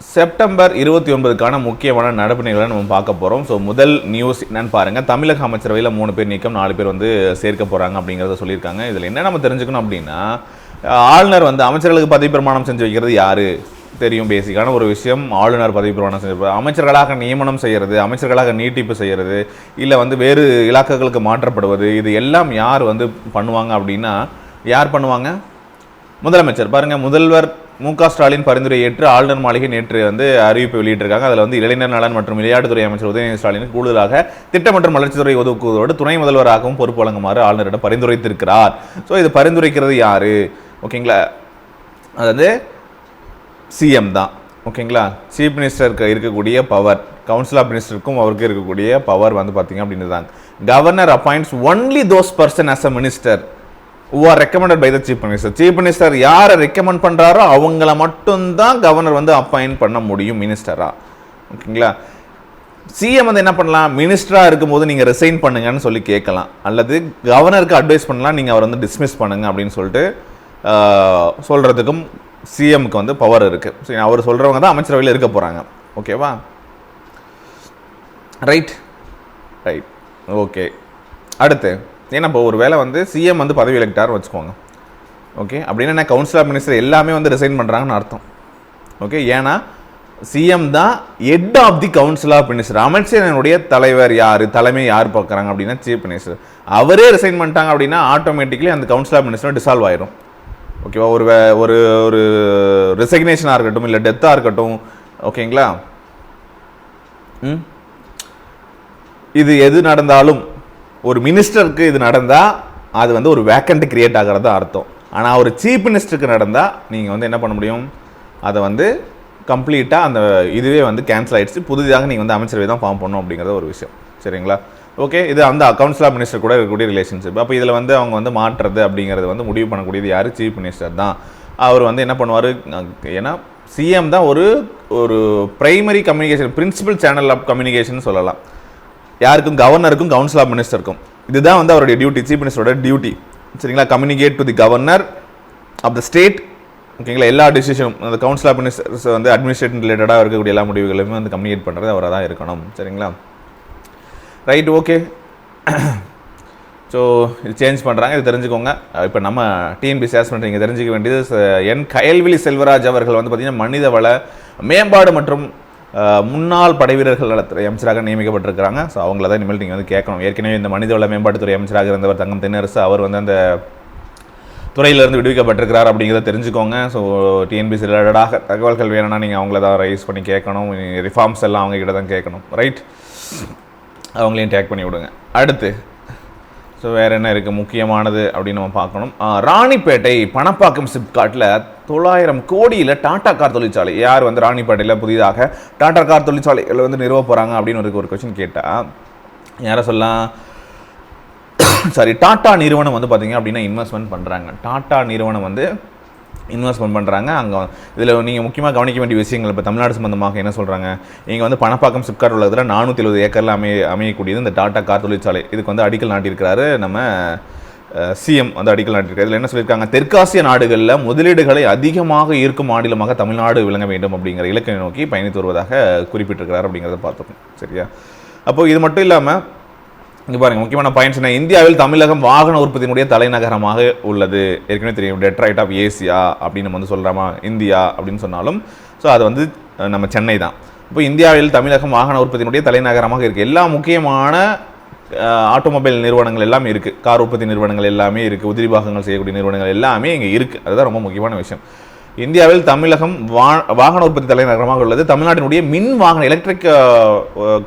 September 29க்கான முக்கியமான நடவடிக்கைகளை நம்ம பார்க்க போகிறோம். ஸோ முதல் நியூஸ் என்னன்னு பாருங்கள். தமிழக அமைச்சரவையில் 3 பேர் நீக்கம், 4 பேர் வந்து சேர்க்க போகிறாங்க அப்படிங்கிறத சொல்லியிருக்காங்க. இதில் என்ன நம்ம தெரிஞ்சுக்கணும் அப்படின்னா, ஆளுநர் வந்து அமைச்சர்களுக்கு பதவி பிரமாணம் செஞ்சு வைக்கிறது யார் தெரியும். பேசிக்கான ஒரு விஷயம், ஆளுநர் பதவி பிரமாணம் செஞ்சு அமைச்சர்களாக நியமனம் செய்கிறது, அமைச்சர்களாக நீட்டிப்பு செய்கிறது, இல்லை வந்து வேறு இலாக்காக்களுக்கு மாற்றப்படுவது, இது எல்லாம் யார் வந்து பண்ணுவாங்க அப்படின்னா, யார் பண்ணுவாங்க? முதலமைச்சர். பாருங்கள், முதல்வர் மு.க. ஸ்டாலின் பரிந்துரை ஏற்று ஆளுநர் மாளிகை நேற்று வந்து அறிவிப்பு வெளியிட்டிருக்காங்க. அதில் வந்து இளைஞர் நலன் மற்றும் விளையாட்டுத்துறை அமைச்சர் உதயநிதி ஸ்டாலின் கூடுதலாக திட்ட மற்றும் வளர்ச்சித்துறை ஒதுக்குவதோடு துணை முதல்வராகவும் பொறுப்பு வழங்குமாறு ஆளுநரிடம் பரிந்துரைத்திருக்கிறார். ஸோ இது பரிந்துரைக்கிறது யாரு? ஓகேங்களா, அதாவது சிஎம் தான். ஓகேங்களா, சீஃப் மினிஸ்டருக்கு இருக்கக்கூடிய பவர், கவுன்சில் ஆஃப் மினிஸ்டருக்கும் அவருக்கு இருக்கக்கூடிய பவர் வந்து பார்த்தீங்க அப்படின்னு தான். Governor appoints only those person as a minister who are recommended by the chief minister. Chief minister யாரை ரெக்கமெண்ட் பண்ணுறாரோ அவங்கள மட்டும்தான் கவர்னர் வந்து அப்பாயிண்ட் பண்ண முடியும் மினிஸ்டரா. ஓகேங்களா, சிஎம் வந்து என்ன பண்ணலாம், மினிஸ்டராக இருக்கும்போது நீங்கள் ரிசைன் பண்ணுங்கன்னு சொல்லி கேட்கலாம், அல்லது கவர்னருக்கு அட்வைஸ் பண்ணலாம், நீங்கள் அவர் வந்து டிஸ்மிஸ் பண்ணுங்க அப்படின்னு சொல்லிட்டு சொல்கிறதுக்கும் சிஎம்க்கு வந்து பவர் இருக்குது. சரி, அவர் சொல்கிறவங்க தான் அமைச்சரவையில் இருக்க போகிறாங்க. ஓகேவா, ரைட் ரைட் ஓகே. அடுத்து ஏன்னா இப்போ ஒரு வேளை வந்து சிஎம் வந்து பதவி விலகிட்டார்னு வச்சுக்கோங்க. ஓகே, அப்படின்னா கவுன்சில் ஆஃப் மினிஸ்டர் எல்லாமே வந்து ரிசைன் பண்ணுறாங்கன்னு அர்த்தம். ஓகே, ஏன்னா சிஎம் தான் head of the council of minister. அமைச்சரனுடைய தலைவர் யார், தலைமை யார் பார்க்குறாங்க அப்படின்னா சீஃப் மினிஸ்டர். அவரே ரிசைன் பண்ணிட்டாங்க அப்படின்னா ஆட்டோமேட்டிக்லி அந்த கவுன்சில் ஆஃப் மினிஸ்டர் டிசால்வ் ஆயிரும். ஓகேவா, ஒரு ஒரு ரிசக்னேஷனாக இருக்கட்டும், இல்லை டெத்தாக இருக்கட்டும். ஓகேங்களா, இது எது நடந்தாலும் ஒரு மினிஸ்டருக்கு இது நடந்தால் அது வந்து ஒரு வேக்கண்ட் கிரியேட் ஆகிறதா அர்த்தம். ஆனால் ஒரு சீஃப் மினிஸ்டருக்கு நடந்தால் நீங்கள் வந்து என்ன பண்ண முடியும், அதை வந்து கம்ப்ளீட்டாக அந்த இதுவே வந்து கேன்சல் ஆகிடுச்சு, புதிதாக நீங்கள் வந்து அமைச்சரவை தான் ஃபார்ம் பண்ணணும் அப்படிங்கிறத ஒரு விஷயம். சரிங்களா, ஓகே. இது அந்த கவுன்சில் ஆஃப் மினிஸ்டர் கூட இருக்கக்கூடிய ரிலேஷன்ஷிப். அப்போ இதில் வந்து அவங்க வந்து மாற்றுறது அப்படிங்கிறது வந்து முடிவு பண்ணக்கூடியது யார்? சீஃப் மினிஸ்டர் தான். அவர் வந்து என்ன பண்ணுவார், ஏன்னா சிஎம் தான் ஒரு primary communication, principal channel of communication சொல்லலாம். யாருக்கும்? கவர்னருக்கும் கவுன்சில் ஆஃப் மினிஸ்டருக்கும். இதுதான் வந்து அவருடைய டியூட்டி, சீஃப் மினிஸ்டரோட டியூட்டி. சரிங்களா, communicate to the governor of the state. ஓகேங்களா, எல்லா டிசிஷனும் அந்த கவுன்சில் ஆஃப் மினிஸ்டர்ஸ் வந்து அட்மினிஸ்ட்ரேஷன் ரிலேட்டடாக இருக்கக்கூடிய எல்லா முடிவுகளுமே வந்து கம்யூனிகேட் பண்ணுறது அவராக தான் இருக்கணும். சரிங்களா, ரைட் ஓகே. ஸோ இது சேஞ்ச் பண்ணுறாங்க, இது தெரிஞ்சுக்கோங்க. இப்போ நம்ம டிஎன்பிஎஸ்சி அசஸ்மெண்ட் நீங்கள் தெரிஞ்சிக்க வேண்டியது, என் கயல்விழி செல்வராஜ் அவர்கள் வந்து பார்த்திங்கன்னா மனித வள மேம்பாடு மற்றும் முன்னாள் படைவீரர்கள் நலத்துறை அமைச்சராக நியமிக்கப்பட்டிருக்கிறாங்க. ஸோ அவங்கள தான் இனிமேல் நீங்கள் வந்து கேட்கணும். ஏற்கனவே இந்த மனிதவள மேம்பாட்டுத்துறை அமைச்சராக இருந்தவர் தங்கம் தென்னரசு, அவர் வந்து அந்த துறையிலிருந்து விடுவிக்கப்பட்டிருக்கிறார் அப்படிங்கிறத தெரிஞ்சுக்கோங்க. ஸோ டிஎன்பிஎஸ்சி ரிலேட்டடாக தகவல்கள் வேணும்னா நீங்கள் அவங்கள தான் ரைஸ் பண்ணி கேட்கணும். ரிஃபார்ம்ஸ் எல்லாம் அவங்ககிட்ட தான் கேட்கணும். ரைட், அவங்களையும் டேக் பண்ணி விடுங்க. அடுத்து ஸோ வேறு என்ன இருக்குது முக்கியமானது அப்படின்னு நம்ம பார்க்கணும். ராணிப்பேட்டை பணப்பாக்கம் சிப்காட்டில் 900 கோடியில் டாடா கார் தொழிற்சாலை. யார் வந்து ராணிப்பேட்டையில் புதிதாக டாடா கார் தொழிற்சாலைகள் வந்து நிறுவ போகிறாங்க அப்படின்னு ஒரு கொஸ்டின் கேட்டால் யாரை சொல்லலாம்? சாரி, டாடா நிறுவனம் வந்து பார்த்திங்க அப்படின்னா இன்வெஸ்ட்மெண்ட் பண்ணுறாங்க. டாடா நிறுவனம் வந்து இன்வெஸ்ட்மெண்ட் பண்ணுறாங்க. அங்கே இதில் நீங்கள் முக்கியமாக கவனிக்க வேண்டிய விஷயங்கள், இப்போ தமிழ்நாடு சம்பந்தமாக என்ன சொல்கிறாங்க, இங்கே வந்து பணப்பாக்கம் சிப்காட் உள்ளதில் 470 ஏக்கரில் அமையக்கூடியது இந்த டாடா கார் தொழிற்சாலை. இதுக்கு வந்து அடிக்கல் நாட்டியிருக்கிறாரு நம்ம சிஎம் வந்து அடிக்கல் நாட்டியிருக்காரு. இதில் என்ன சொல்லியிருக்காங்க, தெற்காசிய நாடுகளில் முதலீடுகளை அதிகமாக ஈர்க்கும் மாநிலமாக தமிழ்நாடு விளங்க வேண்டும் அப்படிங்கிற இலக்கை நோக்கி பயணித்து வருவதாக குறிப்பிட்டிருக்கிறார் அப்படிங்கிறத பார்த்துக்கணும். சரியா, அப்போது இது மட்டும் இல்லாமல் இங்கே பாருங்கள், முக்கியமான பாயிண்ட்ஸ் என்ன, இந்தியாவில் தமிழகம் வாகன உற்பத்தியினுடைய தலைநகரமாக உள்ளது. ஏற்கனவே தெரியும், டெட்ராய்ட் ஆஃப் ஏசியா அப்படின்னு நம்ம வந்து சொல்கிறோமா, இந்தியா அப்படின்னு சொன்னாலும் ஸோ அது வந்து நம்ம சென்னை தான். இப்போ இந்தியாவில் தமிழகம் வாகன உற்பத்தியினுடைய தலைநகரமாக இருக்குது. எல்லா முக்கியமான ஆட்டோமொபைல் நிறுவனங்கள் எல்லாமே இருக்குது, கார் உற்பத்தி நிறுவனங்கள் எல்லாமே இருக்குது, உதிரி பாகங்கள் செய்யக்கூடிய நிறுவனங்கள் எல்லாமே இங்கே இருக்குது. அதுதான் ரொம்ப முக்கியமான விஷயம். இந்தியாவில் தமிழகம் வாகன உற்பத்தி தலைநகரமாக உள்ளது. தமிழ்நாட்டினுடைய மின் வாகன எலக்ட்ரிக்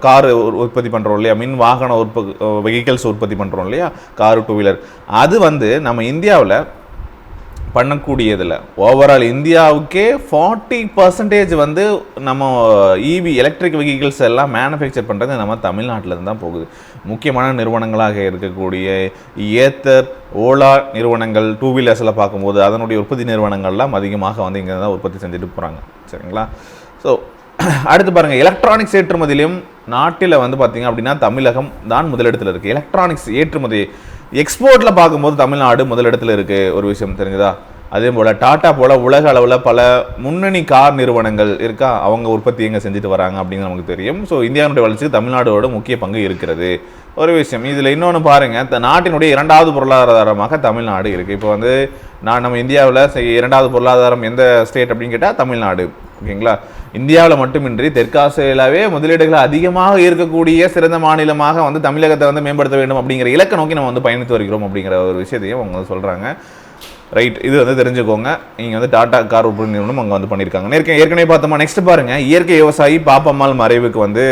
கார் உற்பத்தி பண்ணுறோம் இல்லையா, மின் வாகன வெஹிக்கல்ஸ் உற்பத்தி பண்ணுறோம் இல்லையா, காரு, டூ வீலர், அது வந்து நம்ம இந்தியாவில் பண்ணக்கூடியதில் ஓவரால் இந்தியாவுக்கே 40% வந்து நம்ம இவி எலக்ட்ரிக் வெஹிக்கிள்ஸ் எல்லாம் மேனுஃபேக்சர் பண்ணுறது நம்ம தமிழ்நாட்டில் தான் போகுது. முக்கியமான நிறுவனங்களாக இருக்கக்கூடிய ஏத்தர், ஓலா நிறுவனங்கள், டூ வீலர்ஸில் பார்க்கும்போது அதனுடைய உற்பத்தி நிறுவனங்கள்லாம் அதிகமாக வந்து இங்கே தான் உற்பத்தி செஞ்சுட்டு போகிறாங்க. சரிங்களா, ஸோ அடுத்து பாருங்கள், எலக்ட்ரானிக்ஸ் ஏற்றுமதியிலும் நாட்டில் வந்து பார்த்திங்க அப்படின்னா தமிழகம் தான் முதலிடத்தில் இருக்குது. எலக்ட்ரானிக்ஸ் ஏற்றுமதி எக்ஸ்போர்ட்டில் பார்க்கும்போது தமிழ்நாடு முதலிடத்தில் இருக்குது. ஒரு விஷயம் தெரிஞ்சுதா, அதே போல் டாட்டா போல் உலக அளவில் பல முன்னணி கார் நிறுவனங்கள் இருக்கா, அவங்க உற்பத்தி எங்கே செஞ்சுட்டு வராங்க அப்படின்னு நமக்கு தெரியும். ஸோ இந்தியாவுடைய வளர்ச்சிக்கு தமிழ்நாடோட முக்கிய பங்கு இருக்கிறது ஒரு விஷயம். இதில் இன்னொன்று பாருங்கள், நாட்டினுடைய 2வது பொருளாதாரமாக தமிழ்நாடு இருக்குது. இப்போ வந்து நம்ம இந்தியாவில் 2வது பொருளாதாரம் எந்த ஸ்டேட் அப்படின்னு கேட்டால் தமிழ்நாடு. ஓகேங்களா, இந்தியாவில் மட்டுமின்றி தெற்காசியாவே முதலீடுகள் அதிகமாக இருக்கக்கூடிய சிறந்த மாநிலமாக வந்து தமிழகத்தை வந்து மேம்படுத்த வேண்டும் அப்படிங்கிற இலக்கை நோக்கி நம்ம வந்து பயணித்து வருகிறோம் அப்படிங்கிற ஒரு விஷயத்தையும் அவங்க சொல்கிறாங்க. ரைட், இது வந்து தெரிஞ்சுக்கோங்க. நீங்கள் வந்து டாடா கார் உற்பத்தி நிறுவனம் அங்கே வந்து பண்ணியிருக்காங்க. ஏற்கனவே பார்த்தோமா. நெக்ஸ்ட் பாருங்கள், இயற்கை விவசாயி பாப்பம்மாள் மறைவுக்கு வந்து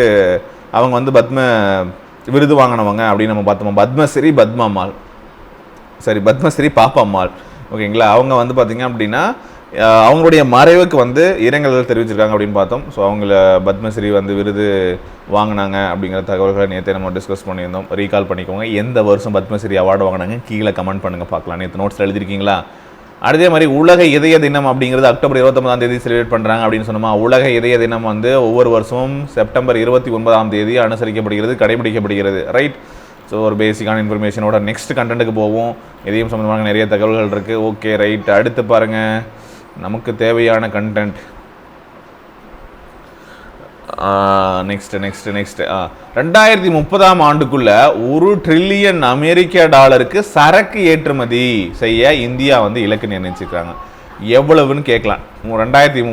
அவங்க வந்து பத்ம விருது வாங்கினவங்க அப்படின்னு நம்ம பார்த்தோமா. பத்மஸ்ரீ பத்மம்மாள், சரி பத்மஸ்ரீ பாப்பம்மாள். ஓகேங்களா, அவங்க வந்து பார்த்தீங்க அப்படின்னா அவங்களுடைய மறைவுக்கு வந்து இரங்கல்கள் தெரிவிச்சிருக்காங்க அப்படின்னு பார்த்தோம். ஸோ அவங்கள பத்மஸ்ரீ வந்து விருது வாங்கினாங்க அப்படிங்கிற தகவல்களை நேற்று நம்ம டிஸ்கஸ் பண்ணியிருந்தோம். ரீகால் பண்ணிக்கோங்க. எந்த வருஷம் பத்மஸ்ரீ அவார்டு வாங்கினாங்க கீழே கமெண்ட் பண்ணுங்கள் பார்க்கலாம். நேற்று நோட்ஸில் எழுதிருக்கீங்களா? அதே மாதிரி உலக இதய தினம் அப்படிங்கிறது அக்டோபர் 29ஆம் தேதி செலிப்ரேட் பண்ணுறாங்க அப்படின்னு சொன்னோமா. உலக இதய தினம் வந்து ஒவ்வொரு வருஷமும் செப்டம்பர் 29ஆம் தேதி அனுசரிக்கப்படுகிறது, கடைபிடிக்கப்படுகிறது. ரைட், ஸோ ஒரு பேசிக்கான இன்ஃபர்மேஷனோட நெக்ஸ்ட் கண்டென்ட்டுக்கு போவோம். இதையும் சம்மந்தமாக நிறைய தகவல்கள் இருக்குது. ஓகே ரைட், அடுத்து பாருங்கள் நமக்கு தேவையான கண்டென்ட். நெக்ஸ்ட் 2030ஆம் ஆண்டுக்குள்ள $1 ட்ரில்லியன் அமெரிக்க டாலருக்கு சரக்கு ஏற்றுமதி செய்ய இந்தியா வந்து இலக்கு நிர்ணயிச்சிருக்காங்க. எவ்வளவுன்னு கேட்கலாம். 2030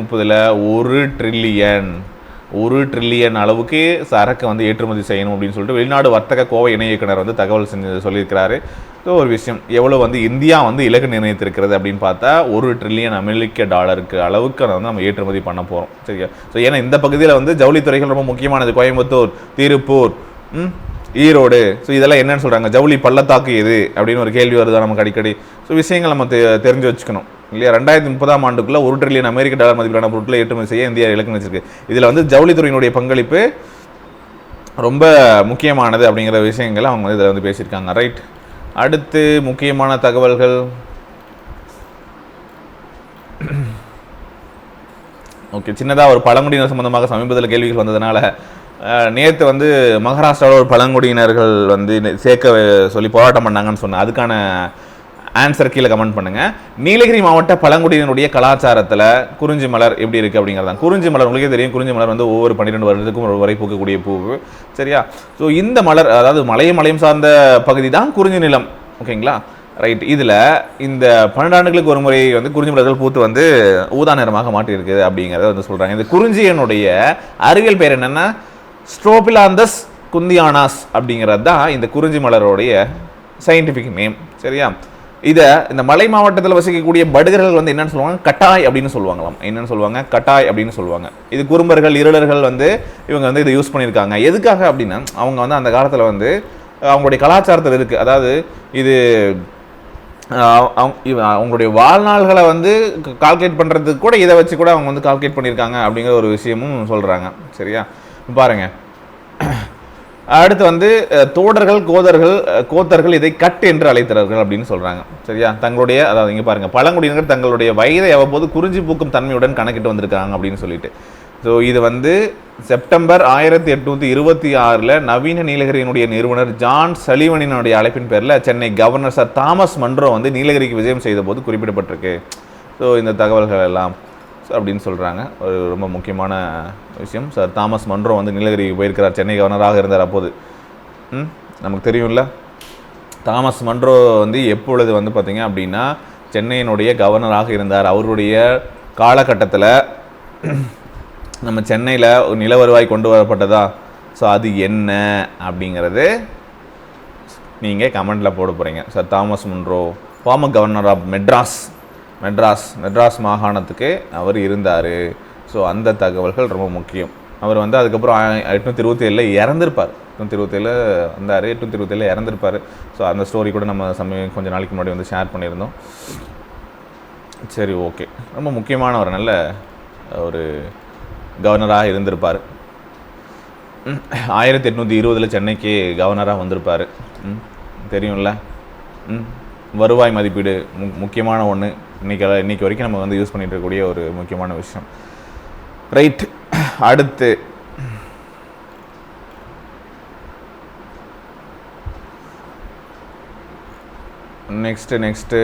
1 ட்ரில்லியன் அளவுக்கு சரக்கு வந்து ஏற்றுமதி செய்யணும் அப்படின்னு சொல்லிட்டு வெளிநாடு வர்த்தக கோவை இணை இயக்குனர் வந்து தகவல் சொல்லியிருக்கிறாரு. ஸோ ஒரு விஷயம், எவ்வளோ வந்து இந்தியா வந்து இலக்கு நிர்ணயித்திருக்கிறது அப்படின்னு பார்த்தா $1 ட்ரில்லியன் அமெரிக்க டாலருக்கு அளவுக்கு வந்து நம்ம ஏற்றுமதி பண்ண போகிறோம். சரியா, ஸோ ஏன்னா இந்த பகுதியில் வந்து ஜவுளித்துறைகள் ரொம்ப முக்கியமானது. கோயம்புத்தூர், திருப்பூர், ஈரோடு, ஸோ இதெல்லாம் என்னன்னு சொல்கிறாங்க, ஜவுளி பள்ளத்தாக்கு எது அப்படின்னு ஒரு கேள்வி வருதா நமக்கு அடிக்கடி. ஸோ விஷயங்கள் நம்ம தெரிஞ்சு வச்சுக்கணும் இல்லையா. 2030ஆம் ஆண்டுக்குள்ளே $1 ட்ரில்லியன் அமெரிக்க டாலர் மதிப்பிலான பொருட்களை ஏற்றுமதி செய்ய இந்தியா இலக்கு வச்சிருக்கு. இதில் வந்து ஜவுளித்துறையினுடைய பங்களிப்பு ரொம்ப முக்கியமானது அப்படிங்கிற விஷயங்களை அவங்க வந்து இதில் வந்து பேசியிருக்காங்க. ரைட், அடுத்து முக்கியமான தகவல்கள். ஓகே, சின்னதாக ஒரு பழங்குடியினர் சம்பந்தமாக சமீபத்தில் கேள்விகள் வந்ததுனால நேற்று வந்து மகாராஷ்டிராவில் ஒரு பழங்குடியினர்கள் வந்து சேர்க்க சொல்லி போராட்டம் பண்ணாங்கன்னு சொன்னேன். அதுக்கான ஆன்சர் கீழே கமெண்ட் பண்ணுங்கள். நீலகிரி மாவட்ட பழங்குடியினருடைய கலாச்சாரத்தில் குறிஞ்சி மலர் எப்படி இருக்குது அப்படிங்கிறதான். குறிஞ்சி மலர் உங்களுக்கே தெரியும், குறிஞ்சி மலர் வந்து ஒவ்வொரு 12 வருடத்துக்கும் ஒரு வரை பூக்கக்கூடிய பூ. சரியா, ஸோ இந்த மலர் அதாவது மலையும் சார்ந்த பகுதி தான் குறிஞ்சி நிலம். ஓகேங்களா, ரைட். இதில் இந்த 12 ஆண்டுகளுக்கு ஒரு முறை வந்து குறிஞ்சி மலர்கள் பூத்து வந்து ஊதா நிறமாக மாற்றியிருக்குது அப்படிங்கிறத வந்து சொல்கிறாங்க. இந்த குறிஞ்சியனுடைய அறிவியல் பேர் என்னென்னா ஸ்ட்ரோபிலாந்தஸ் குந்தியானாஸ் அப்படிங்கிறது தான் இந்த குறிஞ்சி மலருடைய சயின்டிஃபிக் நேம். சரியா, இதை இந்த மலை மாவட்டத்தில் வசிக்கக்கூடிய படுகர்கள் வந்து என்னென்னு சொல்லுவாங்க, கட்டாய் அப்படின்னு சொல்லுவாங்களாம். என்னென்னு சொல்லுவாங்க, கட்டாய் அப்படின்னு சொல்லுவாங்க. இது குறும்பர்கள், இருளர்கள் வந்து இவங்க வந்து இதை யூஸ் பண்ணியிருக்காங்க. எதுக்காக அப்படின்னா அவங்க வந்து அந்த காலத்தில் வந்து அவங்களுடைய கலாச்சாரத்தில் இருக்குது. அதாவது இது அவங்களுடைய வாழ்நாள்களை வந்து கால்குலேட் பண்ணுறதுக்கு கூட இதை வச்சு கூட அவங்க வந்து கால்குலேட் பண்ணியிருக்காங்க அப்படிங்கிற ஒரு விஷயமும் சொல்கிறாங்க. சரியா, பாருங்கள். அடுத்து வந்து தோடர்கள், கோத்தர்கள் இதை கட் என்று அழைத்தார்கள் அப்படின்னு சொல்கிறாங்க. சரியா, தங்களுடைய அதாவது இங்கே பாருங்கள், பழங்குடியினர் தங்களுடைய வயதை அவ்வப்போது குறிஞ்சி பூக்கும் தன்மையுடன் கணக்கிட்டு வந்திருக்காங்க அப்படின்னு சொல்லிட்டு. ஸோ இது வந்து செப்டம்பர் 1826 நவீன நீலகிரியினுடைய நிறுவனர் ஜான் சலிவனினுடைய அழைப்பின் பேரில் Chennai governor sir Thomas Munro வந்து நீலகிரிக்கு விஜயம் செய்த போது குறிப்பிடப்பட்டிருக்கு. ஸோ இந்த தகவல்கள் எல்லாம் அப்படின்னு சொல்கிறாங்க. ஒரு ரொம்ப முக்கியமான விஷயம், சார் தாமஸ் மன்றோ வந்து நீலகிரிக்கு போயிருக்கிறார், சென்னை கவர்னராக இருந்தார் அப்போது. நமக்கு தெரியும்ல, தாமஸ் மன்றோ வந்து எப்பொழுது வந்து பார்த்திங்க அப்படின்னா சென்னையினுடைய கவர்னராக இருந்தார். அவருடைய காலகட்டத்தில் நம்ம சென்னையில் நில வருவாய் கொண்டு வரப்பட்டதா? ஸோ அது என்ன அப்படிங்கிறது நீங்கள் கமெண்டில் போட போகிறீங்க. Sir Thomas Munro former governor of Madras மாகாணத்துக்கு அவர் இருந்தார். ஸோ அந்த தகவல்கள் ரொம்ப முக்கியம். அவர் வந்து அதுக்கப்புறம் 827 இறந்துருப்பார். 827 வந்தார், 827 இறந்துருப்பார். ஸோ அந்த ஸ்டோரி கூட நம்ம கொஞ்சம் நாளைக்கு முன்னாடி வந்து ஷேர் பண்ணியிருந்தோம். சரி, ஓகே. ரொம்ப முக்கியமான ஒரு நல்ல ஒரு கவர்னராக இருந்திருப்பார். 1820 சென்னைக்கு கவர்னராக வந்திருப்பார். தெரியும்ல. வருவாய் மதிப்பீடு முக்கியமான ஒன்று. இன்னைக்கு வரைக்கும் நம்ம வந்து யூஸ் பண்ணிட்டு இருக்கக்கூடிய ஒரு முக்கியமான விஷயம். ரைட், அடுத்து நெக்ஸ்ட்டு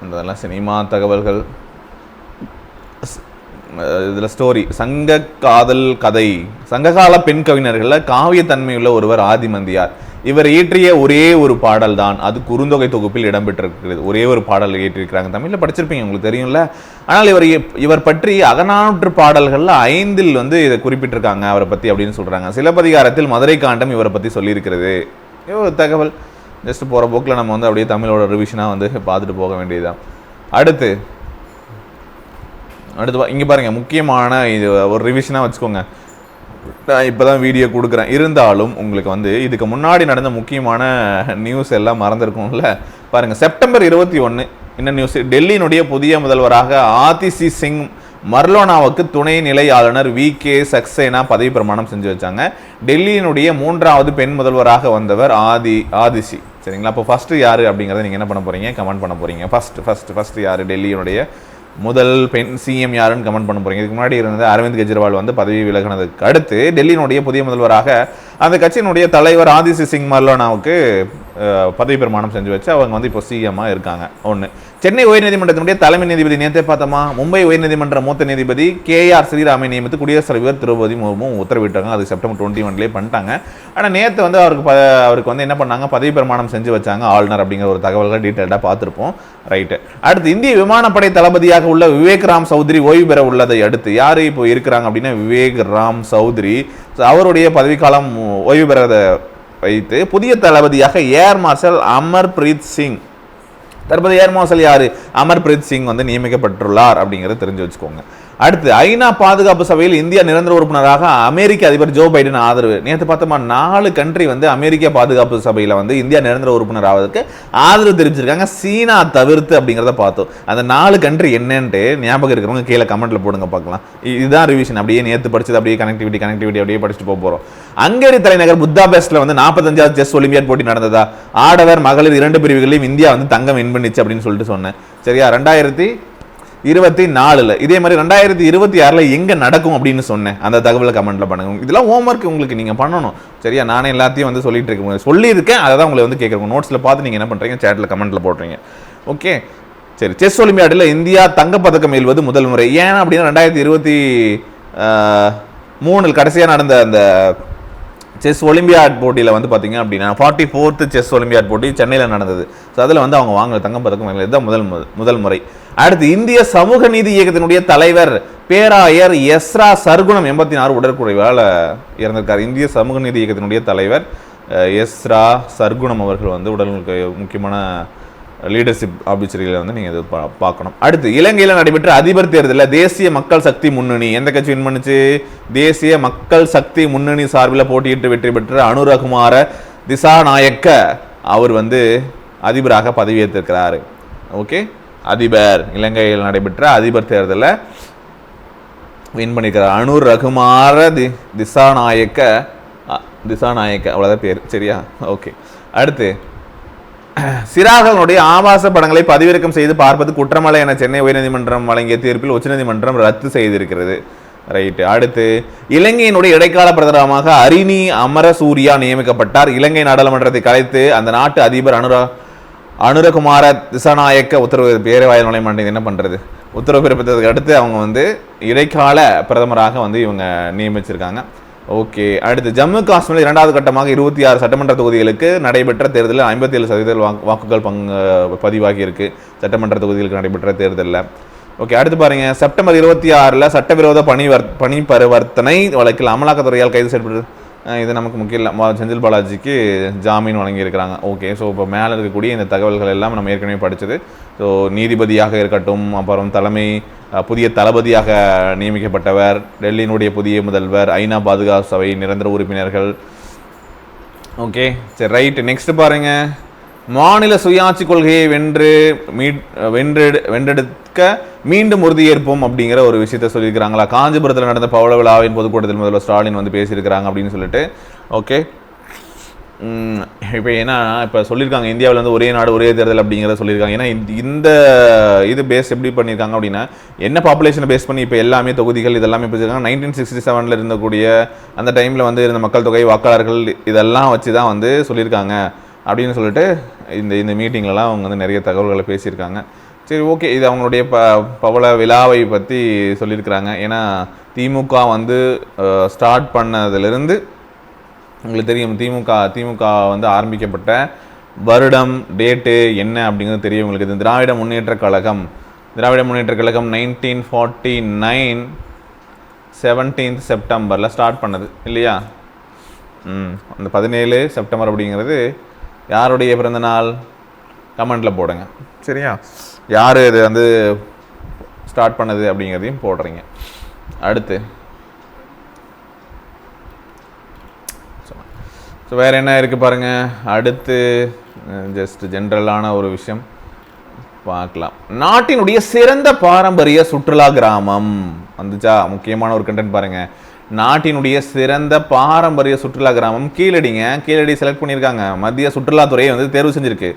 இதெல்லாம் சினிமா தகவல்கள். இதில் ஸ்டோரி சங்க காதல் கதை. சங்ககால பெண் கவிஞர்களில் காவியத்தன்மையுள்ள ஒருவர் ஆதிமந்தியார். இவர் இயற்றிய ஒரே ஒரு பாடல் தான், அது குறுந்தொகை தொகுப்பில் இடம்பெற்றிருக்கிறது. ஒரே ஒரு பாடல் இயற்றியிருக்கிறாங்க. தமிழில் படிச்சிருப்பீங்க, உங்களுக்கு தெரியும்ல. ஆனால் இவர் பற்றி அகநானூற்று பாடல்களில் 5 வந்து இதை குறிப்பிட்டிருக்காங்க அவரை பற்றி அப்படின்னு சொல்கிறாங்க. சிலப்பதிகாரத்தில் மதுரை காண்டம் இவரை பற்றி சொல்லியிருக்கிறது. ஒரு தகவல் ஜஸ்ட் போகிற போக்கில் நம்ம வந்து அப்படியே தமிழோட ரிவிஷனாக வந்து பார்த்துட்டு போக வேண்டியதுதான். அடுத்து இங்கே பாருங்கள், முக்கியமான இது ஒரு ரிவிஷனாக வச்சுக்கோங்க. நான் இப்போ தான் வீடியோ கொடுக்குறேன், இருந்தாலும் உங்களுக்கு வந்து இதுக்கு முன்னாடி நடந்த முக்கியமான நியூஸ் எல்லாம் மறந்துருக்கும்ல. பாருங்கள், செப்டம்பர் 21 என்ன நியூஸ்? டெல்லியினுடைய புதிய முதல்வராக ஆதிசி சிங் மர்லோனாவுக்கு துணை நிலை ஆளுநர் VK சக்சேனா பதவி பிரமாணம் செஞ்சு வச்சாங்க. டெல்லியினுடைய 3வது பெண் முதல்வராக வந்தவர் ஆதிசி. சரிங்களா? அப்போ ஃபஸ்ட்டு யார் அப்படிங்கிறத நீங்கள் என்ன பண்ண போகிறீங்க? கமெண்ட் பண்ண போகிறீங்க. ஃபஸ்ட்டு யார் டெல்லியினுடைய முதல் பெண் CM யாருன்னு கமெண்ட் பண்ண போகிறீங்க. இதுக்கு முன்னாடி இருந்த அரவிந்த் கெஜ்ரிவால் வந்து பதவி விலகினதுக்கு அடுத்து டெல்லியினுடைய புதிய முதல்வராக அந்த கட்சியினுடைய தலைவர் ஆதிசி சிங் மர்லோனாவுக்கு பதவி பிரமாணம் செஞ்சு வச்சு அவங்க வந்து இப்போ CM-ஆக இருக்காங்க. ஒன்று. சென்னை உயர்நீதிமன்றத்தினுடைய தலைமை நீதிபதி நேற்றே பார்த்தோமா, மும்பை உயர்நீதிமன்ற மூத்த நீதிபதி KR ஸ்ரீராமை நியமித்து குடியரசுத் தலைவர் திரௌபதி முர்மு உத்தரவிட்டாங்க. அது செப்டம்பர் 21 பண்ணிட்டாங்க. ஆனால் நேற்று வந்து அவருக்கு வந்து என்ன பண்ணாங்க? பதவி பிரமாணம் செஞ்சு வச்சாங்க ஆளுநர் அப்படிங்கிற ஒரு தகவல்கள் டீட்டெயிலாக பார்த்துருப்போம். ரைட்டு. அடுத்து, இந்திய விமானப்படை தளபதியாக உள்ள விவேக் ராம் சௌத்ரி ஓய்வு பெற உள்ளதை அடுத்து யார் இப்போ இருக்கிறாங்க அப்படின்னா விவேக் ராம் சௌத்ரி. அவருடைய பதவிக்காலம் ஓய்வு பெறதை வைத்து புதிய தளபதியாக ஏர் மார்ஷல் அமர்பிரீத் சிங், தற்போது ஏர் மார்ஷல் யாரு? அமர்பிரீத் சிங் வந்து நியமிக்கப்பட்டுள்ளார் அப்படிங்கிறத தெரிஞ்சு வச்சுக்கோங்க. அடுத்து, ஐநா பாதுகாப்பு சபையில் இந்தியா நிரந்தர உறுப்பினராக அமெரிக்க அதிபர் ஜோ பைடன் ஆதரவு. நேற்று பார்த்தோமா, 4 கண்ட்ரி வந்து அமெரிக்க பாதுகாப்பு சபையில் வந்து இந்தியா நிரந்தர உறுப்பினர் ஆவதற்கு ஆதரவு தெரிவிச்சிருக்காங்க, சீனா தவிர்த்து அப்படிங்கிறத பார்த்தோம். அந்த 4 கண்ட்ரி என்னன்ட்டு ஞாபகம் இருக்கிறவங்க கீழே கமெண்ட்ல போடுங்க பார்க்கலாம். இதுதான் ரிவிஷன். அப்படியே நேற்று படிச்சது அப்படியே கனெக்டிவிட்டி அப்படியே படிச்சுட்டு போகிறோம். ஹங்கேரி தலைநகர் புத்தாபெஸ்ட்ல வந்து 45வது செஸ் ஒலிம்பியாட் போட்டி நடந்ததா? ஆடவர் மகளிர் 2 பிரிவுகளிலும் இந்தியா வந்து தங்கம் வின் பண்ணிச்சு அப்படின்னு சொல்லிட்டு சொன்னேன். சரியா? 2024 இதே மாதிரி 2026 எங்க நடக்கும் அப்படின்னு சொன்னேன். அந்த தகவலை கமெண்ட்ல பண்ணுங்க. இதெல்லாம் ஹோம்ஒர்க் உங்களுக்கு நீங்க பண்ணணும். சரியா? நானே எல்லாத்தையும் வந்து சொல்லியிருக்கேன். அதை தான் உங்களை வந்து கேட்குறேன். நோட்ஸ்ல பார்த்து நீங்க என்ன பண்றீங்க? சேட்ல கமெண்ட்ல போடுறீங்க. ஓகே, சரி. செஸ் ஒலிம்பியாடில் இந்தியா தங்கப்பதக்கம் வெல்வது முதல் முறை. ஏன் அப்படின்னா 2023 கடைசியாக நடந்த அந்த செஸ் ஒலிம்பியாட் போட்டியில் வந்து பார்த்தீங்க அப்படின்னா 44th செஸ் ஒலிம்பியாட் போட்டி சென்னையில் நடந்தது. ஸோ அதில் வந்து அவங்க வாங்கல தங்கப்பதக்கம் வாங்கல. இதுதான் முதல் முறை. அடுத்து, இந்திய சமூக நீதி இயக்கத்தினுடைய தலைவர் பேராயர் எஸ்ரா சர்குணம் 86 உடற்குறைவால் இறந்திருக்கார். இந்திய சமூக நீதி இயக்கத்தினுடைய தலைவர் எஸ்ரா சர்குணம் அவர்கள் வந்து உடலுக்கு முக்கியமான லீடர்ஷிப் ஆபிச்சரியில் வந்து நீங்கள் இது பார்க்கணும். அடுத்து, இலங்கையில் நடைபெற்ற அதிபர் தேர்தலில் தேசிய மக்கள் சக்தி முன்னணி எந்த கட்சி வின் பண்ணுச்சு? தேசிய மக்கள் சக்தி முன்னணி சார்பில் போட்டியிட்டு வெற்றி பெற்ற அனுரகுமார திசாநாயக்க அவர் வந்து அதிபராக பதவியேற்றிருக்கிறார். ஓகே, அதிபர் இலங்கையில் நடைபெற்ற அதிபர் தேர்தலில் வின் பண்ணியிருக்கிறார் அனுரகுமார திசாநாயக்க அவ்வளோதான் பேர். சரியா? ஓகே. அடுத்து, சிறார்களுடைய ஆபாச படங்களை பதிவிறக்கம் செய்து பார்ப்பது குற்றமல்ல என சென்னை உயர்நீதிமன்றம் வழங்கிய தீர்ப்பில் உச்சநீதிமன்றம் ரத்து செய்திருக்கிறது. ரைட்டு. அடுத்து, இலங்கையினுடைய இடைக்கால பிரதமராக அரிணி அமரசூரியா நியமிக்கப்பட்டார். இலங்கை நாடாளுமன்றத்தை கலைத்து அந்த நாட்டு அதிபர் அனுரகுமார திசாநாயக்க உத்தரவு பேரை வாயில் நுழைய மாட்டேங்குது, என்ன பண்ணுறது? உத்தரவு பிறப்பித்ததுக்கு அடுத்து அவங்க வந்து இடைக்கால பிரதமராக வந்து இவங்க நியமிச்சிருக்காங்க. ஓகே. அடுத்து, ஜம்மு காஷ்மீரில் 2வது கட்டமாக 26 சட்டமன்ற தொகுதிகளுக்கு நடைபெற்ற தேர்தலில் 57% வாக்குகள் பதிவாகி இருக்கு. சட்டமன்ற தொகுதிகளுக்கு நடைபெற்ற தேர்தலில். ஓகே. அடுத்து பாருங்க, செப்டம்பர் 26 சட்டவிரோத பணி பரிவர்த்தனை வழக்கில் அமலாக்கத்துறையால் கைது செய்யப்பட்டு இது நமக்கு முக்கியம் இல்லை, செந்தில் பாலாஜிக்கு ஜாமீன் வழங்கியிருக்கிறாங்க. ஓகே. ஸோ இப்போ மேலே இருக்கக்கூடிய இந்த தகவல்கள் எல்லாம் நம்ம ஏற்கனவே படித்தது. ஸோ நீதிபதியாக இருக்கட்டும், அப்புறம் புதிய தளபதியாக நியமிக்கப்பட்டவர், டெல்லியினுடைய புதிய முதல்வர், ஐநா பாதுகாப்பு சபை நிரந்தர உறுப்பினர்கள். ஓகே, சரி, ரைட்டு. நெக்ஸ்ட் பாருங்க, மாநில சுயாட்சி கொள்கையை வென்றெடுக்க மீண்டும் உறுதியேற்போம் அப்படிங்கிற ஒரு விஷயத்த சொல்லியிருக்கிறாங்களா? காஞ்சிபுரத்தில் நடந்த பவள விழாவின் பொதுக்கூட்டத்தில் முதல்வர் ஸ்டாலின் வந்து பேசியிருக்கிறாங்க அப்படின்னு சொல்லிட்டு. ஓகே. இப்போ ஏன்னா இப்போ சொல்லியிருக்காங்க இந்தியாவில் வந்து ஒரே நாடு ஒரே தேர்தல் அப்படிங்கிறத சொல்லியிருக்காங்க. ஏன்னா இந்த இது பேஸ் எப்படி பண்ணியிருக்காங்க அப்படின்னா, என்ன பாப்புலேஷனை பேஸ் பண்ணி இப்போ எல்லாமே தொகுதிகள் இதெல்லாமே பேசியிருக்காங்க. 1967 இருந்தக்கூடிய அந்த டைமில் வந்து இருந்த மக்கள் தொகை, வாக்காளர்கள் இதெல்லாம் வச்சு தான் வந்து சொல்லியிருக்காங்க. அப்படின்னு சொல்லிட்டு இந்த மீட்டிங்லலாம் அவங்க வந்து நிறைய தகவல்களை பேசியிருக்காங்க. சரி, ஓகே, இது அவங்களுடைய பவள விழாவை பற்றி சொல்லியிருக்கிறாங்க. ஏன்னா திமுக வந்து ஸ்டார்ட் பண்ணதுலேருந்து உங்களுக்கு தெரியும், திமுக வந்து ஆரம்பிக்கப்பட்ட வருடம், டேட்டு என்ன அப்படிங்கிறது தெரியும் உங்களுக்கு. இது திராவிட முன்னேற்ற கழகம் 1949 17th செப்டம்பரில் ஸ்டார்ட் பண்ணது இல்லையா? அந்த 17 செப்டம்பர் அப்படிங்கிறது யாருடைய பிறந்தநாள்? கமெண்ட்டில் போடுங்க, சரியா? யார் இது வந்து ஸ்டார்ட் பண்ணது அப்படிங்கிறதையும் போடுறீங்க. அடுத்து ஸோ வேறு என்ன இருக்குது பாருங்கள். அடுத்து ஜஸ்ட் ஜென்ரலான ஒரு விஷயம் பார்க்கலாம். நாட்டினுடைய சிறந்த பாரம்பரிய சுற்றுலா கிராமம் வந்துச்சா? முக்கியமான ஒரு கண்டென்ட் பாருங்கள். நாட்டினுடைய சிறந்த பாரம்பரிய சுற்றுலா கிராமம் கீழடி செலக்ட் பண்ணியிருக்காங்க. மத்திய சுற்றுலாத்துறையை வந்து தேர்வு செஞ்சிருக்கு.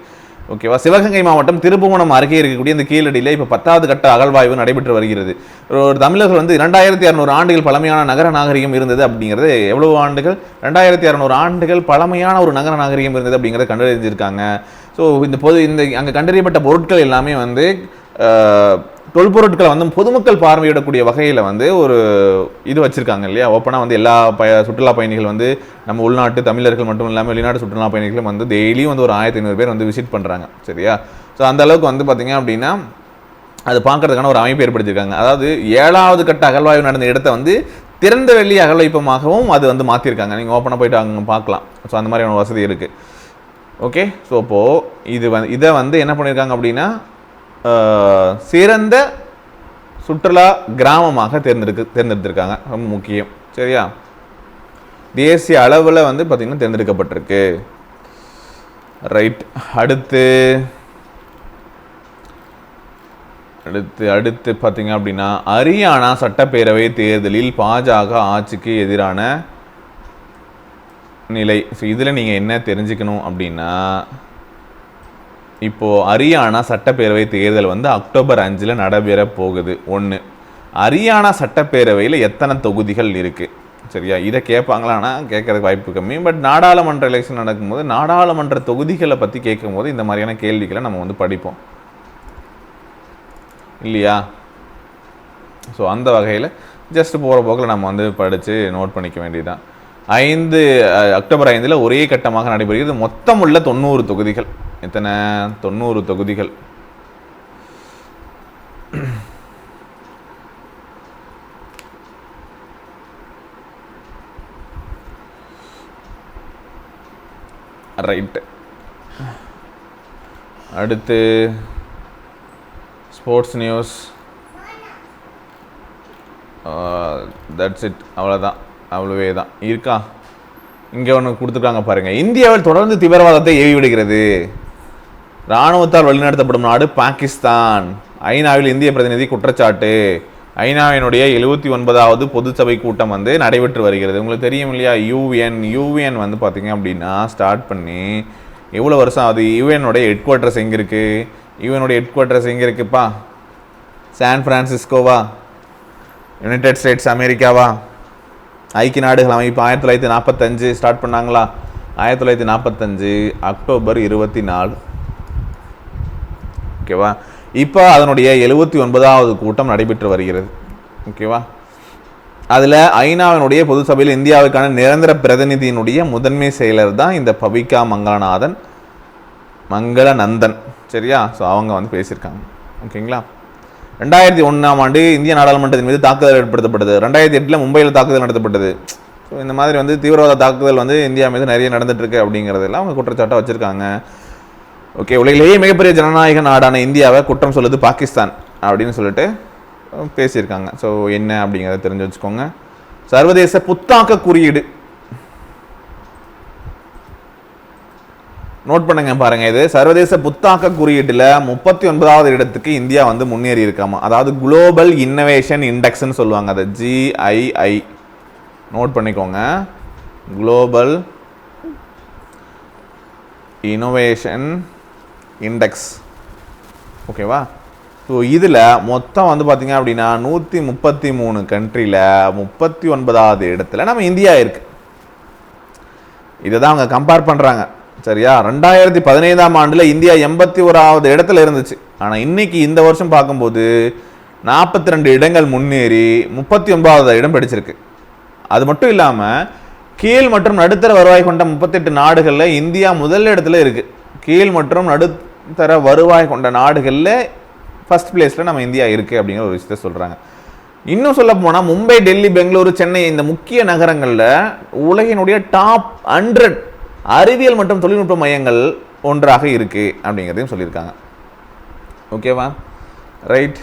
ஓகேவா? சிவகங்கை மாவட்டம் திருப்புவனம் அருகே இருக்கக்கூடிய இந்த கீழடியில் இப்போ 10வது கட்ட அகழ்வாய்வு நடைபெற்று வருகிறது. ஒரு தமிழர்கள் வந்து 2600 ஆண்டுகள் பழமையான நகர நாகரிகம் இருந்தது அப்படிங்கிறது. எவ்வளவு ஆண்டுகள்? 2600 ஆண்டுகள் பழமையான ஒரு நகர நாகரிகம் இருந்தது அப்படிங்கிறத கண்டறிஞ்சிருக்காங்க. ஸோ அங்கே கண்டறியப்பட்ட பொருட்கள் எல்லாமே வந்து தொல்பொருட்களை வந்து பொதுமக்கள் பார்வையிடக்கூடிய வகையில் வந்து ஒரு இது வச்சுருக்காங்க இல்லையா? ஓப்பனாக வந்து எல்லா சுற்றுலா பயணிகள் வந்து நம்ம உள்நாட்டு தமிழர்கள் மட்டும் இல்லாமல் வெளிநாட்டு சுற்றுலா பயணிகளும் வந்து டெய்லியும் வந்து ஒரு 1500 பேர் வந்து விசிட் பண்ணுறாங்க, சரியா? ஸோ அந்த அளவுக்கு வந்து பார்த்திங்க அப்படின்னா அது பார்க்கறதுக்கான ஒரு அமைப்பு ஏற்படுத்தியிருக்காங்க. அதாவது 7வது கட்ட அகழ்வாய்வு நடந்த இடத்த வந்து திறந்த வெளி அகழ்வைப்பமாகவும் அது வந்து மாற்றிருக்காங்க. நீங்கள் ஓப்பனாக போய்ட்டு அங்கே பார்க்கலாம். ஸோ அந்த மாதிரியான வசதி இருக்குது. ஓகே, ஸோ இப்போது இதை வந்து என்ன பண்ணியிருக்காங்க அப்படின்னா சிறந்த சுற்றுலா கிராமமாக தேர்ந்தெடுத்திருக்காங்க. ரொம்ப முக்கியம், சரியா? தேசிய அளவில் வந்து பார்த்திங்கன்னா தேர்ந்தெடுக்கப்பட்டிருக்கு. ரைட். அடுத்து பார்த்திங்க அப்படின்னா ஹரியானா சட்டப்பேரவை தேர்தலில் பாஜக ஆட்சிக்கு எதிரான நிலை. ஸோ இதில் நீங்கள் என்ன தெரிஞ்சுக்கணும் அப்படின்னா, இப்போது ஹரியானா சட்டப்பேரவை தேர்தல் வந்து அக்டோபர் 5 நடைபெற போகுது. 1 ஹரியானா சட்டப்பேரவையில் எத்தனை தொகுதிகள் இருக்குது, சரியா? இதை கேட்பாங்களான்னா கேட்கறதுக்கு வாய்ப்பு கம்மி. பட் நாடாளுமன்ற எலெக்ஷன் நடக்கும்போது நாடாளுமன்ற தொகுதிகளை பற்றி கேட்கும்போது இந்த மாதிரியான கேள்விகளை நம்ம வந்து படிப்போம் இல்லையா? ஸோ அந்த வகையில் ஜஸ்ட் போகிற போக்கில் நம்ம வந்து படித்து நோட் பண்ணிக்க வேண்டியதுதான். அக்டோபர் 5 ஒரே கட்டமாக நடைபெறுகிறது. மொத்தம் உள்ள 90 தொகுதிகள். எத்தனை? 90 தொகுதிகள். ரைட். அடுத்து ஸ்போர்ட்ஸ் நியூஸ். That's it. அவ்வளவே தான் இருக்கா? இங்கே ஒன்று கொடுத்துருக்காங்க பாருங்கள். இந்தியாவில் தொடர்ந்து தீவிரவாதத்தை ஏவி விடுகிறது. இராணுவத்தால் வழிநடத்தப்படும் நாடு பாகிஸ்தான். ஐநாவில் இந்திய பிரதிநிதி குற்றச்சாட்டு. ஐநாவினுடைய 79வது பொதுச்சபை கூட்டம் வந்து நடைபெற்று வருகிறது. உங்களுக்கு தெரியும் இல்லையா? யூஎன் வந்து பார்த்தீங்க அப்படின்னா ஸ்டார்ட் பண்ணி எவ்வளோ வருஷம் ஆகுது? யூஎனுடைய ஹெட் குவார்ட்டர்ஸ் எங்கே இருக்குது? யூஎனுடைய ஹெட் குவார்ட்டர்ஸ் எங்கே இருக்குப்பா? சான் பிரான்சிஸ்கோவா? யுனைடெட் ஸ்டேட்ஸ் அமெரிக்காவா? ஐக்கிய நாடுகள் அமைப்பு 1945 ஸ்டார்ட் பண்ணாங்களா? 1945 அக்டோபர் 24. ஓகேவா? இப்போ அதனுடைய 79வது கூட்டம் நடைபெற்று வருகிறது. ஓகேவா? அதில் ஐநாவினுடைய பொது சபையில் இந்தியாவுக்கான நிரந்தர பிரதிநிதியினுடைய முதன்மை செயலர் தான் இந்த பவிகா மங்களநந்தன், சரியா? ஸோ அவங்க வந்து பேசியிருக்காங்க. ஓகேங்களா? 2001ஆம் ஆண்டு இந்திய நாடாளுமன்றத்தின் மீது தாக்குதல் ஏற்படுத்தப்பட்டது. 2008 மும்பையில் தாக்குதல் நடத்தப்பட்டது. ஸோ இந்த மாதிரி வந்து தீவிரவாத தாக்குதல் வந்து இந்தியா மீது நிறைய நடந்துட்டுருக்கு அப்படிங்கிறதெல்லாம் அவங்க குற்றச்சாட்டாக வச்சுருக்காங்க. ஓகே, உலகிலேயே மிகப்பெரிய ஜனநாயக நாடான இந்தியாவை குற்றம் சொல்லுது பாகிஸ்தான் அப்படின்னு சொல்லிட்டு பேசியிருக்காங்க. ஸோ என்ன அப்படிங்கிறத தெரிஞ்சு வச்சுக்கோங்க. சர்வதேச புத்தாக்க குறியீடு நோட் பண்ணுங்க பாருங்க. இது சர்வதேச புத்தாக்க குறியீட்டில் 39வது இடத்துக்கு இந்தியா வந்து முன்னேறி இருக்காமா. அதாவது குளோபல் இன்னோவேஷன் இண்டெக்ஸ்ன்னு சொல்லுவாங்க. அதை GII நோட் பண்ணிக்கோங்க. Global innovation index. ஓகேவா? ஸோ இதில் மொத்தம் வந்து பார்த்தீங்க அப்படின்னா 133 கண்ட்ரியில் 39வது இடத்துல நம்ம இந்தியா இருக்குது. இதை தான் அவங்க கம்பேர் பண்ணுறாங்க. சரியா? 2015ஆம் ஆண்டில் இந்தியா 81வது இடத்துல இருந்துச்சு. ஆனால் இன்னைக்கு இந்த வருஷம் பார்க்கும்போது 42 இடங்கள் முன்னேறி 39வது இடம் பிடிச்சிருக்கு. அது மட்டும் இல்லாமல் கீழ் மற்றும் நடுத்தர வருவாய் கொண்ட 38 நாடுகளில் இந்தியா முதல் இடத்துல இருக்குது. கீழ் மற்றும் நடுத்தர வருவாய் கொண்ட நாடுகளில் ஃபர்ஸ்ட் பிளேஸில் நம்ம இந்தியா இருக்குது அப்படிங்கிற ஒரு விஷயத்த சொல்கிறாங்க. இன்னும் சொல்ல போனால் மும்பை, டெல்லி, பெங்களூரு, சென்னை இந்த முக்கிய நகரங்களில் உலகினுடைய டாப் 100 அறிவியல் மற்றும் தொழில்நுட்ப மையங்கள் ஒன்றாக இருக்குது அப்படிங்கிறதையும் சொல்லியிருக்காங்க. ஓகேவா? ரைட்.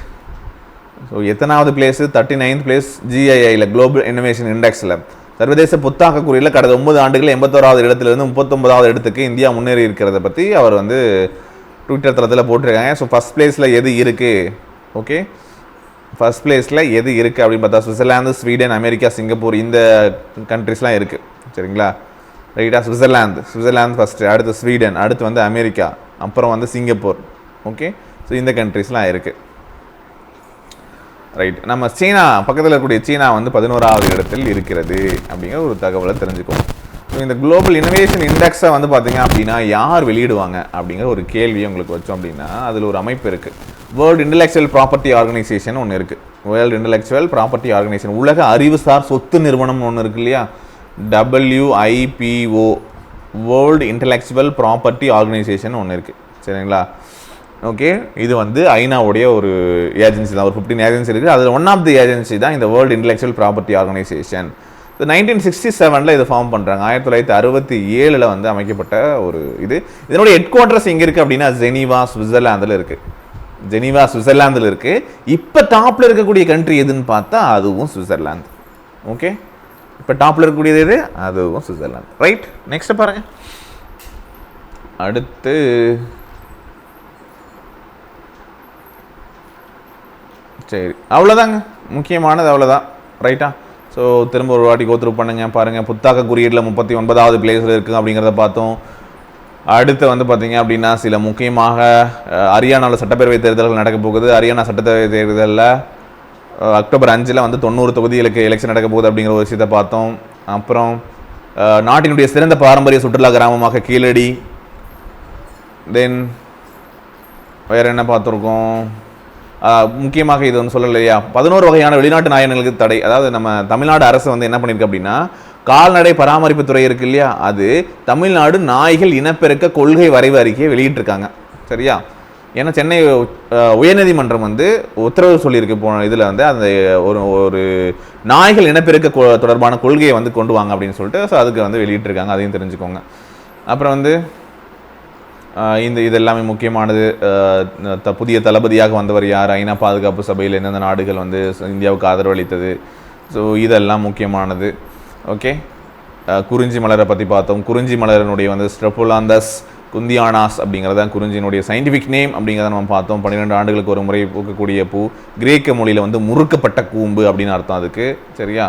ஸோ எத்தனாவது பிளேஸு? 39th பிளேஸ் GIIயில், குளோபல் இன்னோவேஷன் இண்டெக்ஸில். சர்வதேச புத்தாக்க குறியில் கடந்த 9 ஆண்டுகளில் 81வது இடத்துலேருந்து 39வது இடத்துக்கு இந்தியா முன்னேறி இருக்கிறத பற்றி அவர் வந்து ட்விட்டர் தளத்தில் போட்டிருக்காங்க. ஸோ ஃபஸ்ட் பிளேஸில் எது இருக்குது? ஓகே, ஃபஸ்ட் பிளேஸில் எது இருக்குது அப்படின்னு பார்த்தா சுவிட்சர்லாந்து, ஸ்வீடன், அமெரிக்கா, சிங்கப்பூர் இந்த கண்ட்ரிஸ்லாம் இருக்குது. சரிங்களா? ரைட்டா? சுவிட்சர்லாந்து ஃபஸ்ட்டு, அடுத்து ஸ்வீடன், அடுத்து வந்து அமெரிக்கா, அப்புறம் வந்து சிங்கப்பூர். ஓகே, ஸோ இந்த கண்ட்ரிஸ்லாம் இருக்குது. ரைட். நம்ம சீனா பக்கத்தில் இருக்கக்கூடிய சீனா வந்து 11வது இடத்தில் இருக்கிறது அப்படிங்கிற ஒரு தகவலை தெரிஞ்சுக்கோம். ஸோ இந்த குளோபல் இன்னோவேஷன் இண்டெக்ஸை வந்து பார்த்தீங்க அப்படின்னா யார் வெளியிடுவாங்க அப்படிங்கிற ஒரு கேள்வியை உங்களுக்கு வச்சோம் அப்படின்னா அதில் ஒரு அமைப்பு இருக்குது. வேர்ல்டு இன்டலெக்சுவல் ப்ராப்பர்ட்டி ஆர்கனைசேஷன் ஒன்று இருக்குது. வேர்ல்டு இன்டலெக்சுவல் ப்ராப்பர்ட்டி ஆர்கனைசேஷன், உலக அறிவுசார் சொத்து நிறுவனம் ஒன்று இருக்கு இல்லையா? WIPO, world intellectual property organisation ஒன்று இருக்குது. சரிங்களா? ஓகே, இது வந்து ஐநாவுடைய ஒரு ஏஜென்சி தான். ஒரு 15 ஏஜென்சி இருக்குது. அதில் ஒன் ஆஃப் தி ஏஜென்சி தான் இந்த வேர்ல்டு இன்டலெக்சுவல் ப்ராப்பர்ட்டி ஆர்கனைசேஷன். 1967 இது ஃபார்ம் பண்ணுறாங்க. 1967 வந்து அமைக்கப்பட்ட ஒரு இது. இதனுடைய ஹெட் குவார்ட்டர்ஸ் எங்கே இருக்குது அப்படின்னா ஜெனீவா, சுவிட்சர்லாந்தில் இருக்குது. ஜெனீவா சுவிட்சர்லாந்தில் இருக்குது. இப்போ டாப்பில் இருக்கக்கூடிய கண்ட்ரி எதுன்னு பார்த்தா அதுவும் சுவிட்சர்லாந்து. ஓகே, இப்போ டாப்பில் இருக்கக்கூடியது எது? அதுவும் சுவிட்சர்லாந்து. ரைட். நெக்ஸ்ட் பாருங்கள். அடுத்து சரி, அவ்வளோதாங்க, முக்கியமானது அவ்வளோதான். ரைட்டா? ஸோ திரும்ப ஒரு வாட்டி கோத்ரூ பண்ணுங்க, பாருங்கள். புத்தாக்க குறியீட்டில் 39வது பிளேஸில் இருக்குது அப்படிங்கிறத பார்த்தோம். அடுத்து வந்து பார்த்தீங்க அப்படின்னா சில முக்கியமாக ஹரியானாவில் சட்டப்பேரவை தேர்தல்கள் நடக்க போகுது. ஹரியானா சட்டப்பேரவை தேர்தலில் அக்டோபர் 5 வந்து 90 தொகுதிகளுக்கு எலெக்ஷன் நடக்க போகுது அப்படிங்கிற ஒரு விஷயத்தை பார்த்தோம். அப்புறம் நாட்டினுடைய சிறந்த பாரம்பரிய சுற்றுலா கிராமமாக கீழடி. தென் வேறு என்ன பார்த்துருக்கோம்? முக்கியமாக இது ஒன்று சொல்லலையா, 11 வகையான வெளிநாட்டு நாயங்களுக்கு தடை. அதாவது நம்ம தமிழ்நாடு அரசு வந்து என்ன பண்ணியிருக்கு அப்படின்னா கால்நடை பராமரிப்பு துறை இருக்கு இல்லையா, அது தமிழ்நாடு நாய்கள் இனப்பெருக்க கொள்கை வரைவு அறிக்கையை வெளியிட்டிருக்காங்க. சரியா? ஏன்னா சென்னை உயர்நீதிமன்றம் வந்து உத்தரவு சொல்லியிருக்கு இதில் வந்து அந்த ஒரு நாய்கள் இனப்பெருக்க தொடர்பான கொள்கையை வந்து கொண்டு வாங்க அப்படின்னு சொல்லிட்டு. ஸோ அதுக்கு வந்து வெளியிட்டிருக்காங்க, அதையும் தெரிஞ்சுக்கோங்க. அப்புறம் வந்து இது எல்லாமே முக்கியமானது. புதிய தளபதியாக வந்தவர் யார், ஐநா பாதுகாப்பு சபையில் எந்தெந்த நாடுகள் வந்து இந்தியாவுக்கு ஆதரவு அளித்தது, ஸோ இதெல்லாம் முக்கியமானது. ஓகே, குறிஞ்சி மலரை பற்றி பார்த்தோம். குறிஞ்சி மலரினுடைய வந்து ஸ்ட்ரெபுலாந்தஸ் குந்தியானாஸ் அப்படிங்கிறத குறிஞ்சியினுடைய சயின்டிஃபிக் நேம் அப்படிங்கிறத நம்ம பார்த்தோம். 12 ஆண்டுகளுக்கு ஒரு முறை பூக்கக்கூடிய பூ. கிரேக்க மொழியில் வந்து முறுக்கப்பட்ட கூம்பு அப்படின்னு அர்த்தம் அதுக்கு. சரியா?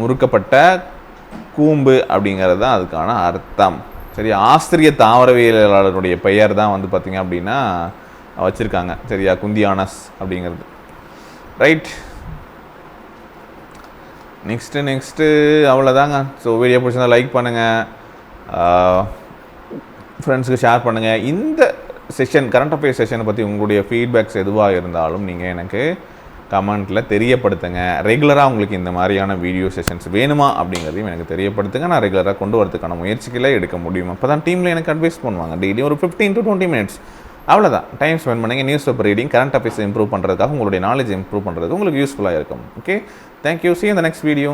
முறுக்கப்பட்ட கூம்பு அப்படிங்கிறது தான் அதுக்கான அர்த்தம். சரி, ஆஸ்திரிய தாவரவியலாளருடைய பெயர் தான் வந்து பார்த்திங்க அப்படின்னா வச்சுருக்காங்க. சரியா? குந்தியானஸ் அப்படிங்கிறது. ரைட். நெக்ஸ்ட்டு அவ்வளோதாங்க. ஸோ வீடியோ பிடிச்சிருந்தா லைக் பண்ணுங்கள், ஃப்ரெண்ட்ஸுக்கு ஷேர் பண்ணுங்கள். இந்த செஷன் கரண்ட் அஃபேர்ஸ் செஷனை பற்றி உங்களுடைய ஃபீட்பேக்ஸ் எதுவாக இருந்தாலும் நீங்கள் எனக்கு கமெண்ட்டில் தெரியப்படுத்துங்க. ரெகுலராக உங்களுக்கு இந்த மாதிரியான வீடியோ செஷன்ஸ் வேணுமா அப்படிங்கிறதையும் எனக்கு தெரியப்படுத்துங்க. நான் ரெகுலராக கொண்டு வரதுக்கான முயற்சிகளை எடுக்க முடியும். அப்போ தான் டீமில் எனக்கு அட்வைஸ் பண்ணுவாங்க. டெய்லி ஒரு 15 to 20 minutes அவ்வளோதான் டைம் ஸ்பெண்ட் பண்ணுங்கள். News paper reading, current affairs improve பண்ணுறதுக்காக, உங்களுடைய நாலேஜ் இம்ப்ரூவ் பண்ணுறதுக்கு உங்களுக்கு யூஸ்ஃபுல்லாக இருக்கும். Okay, thank you. See you in the next video.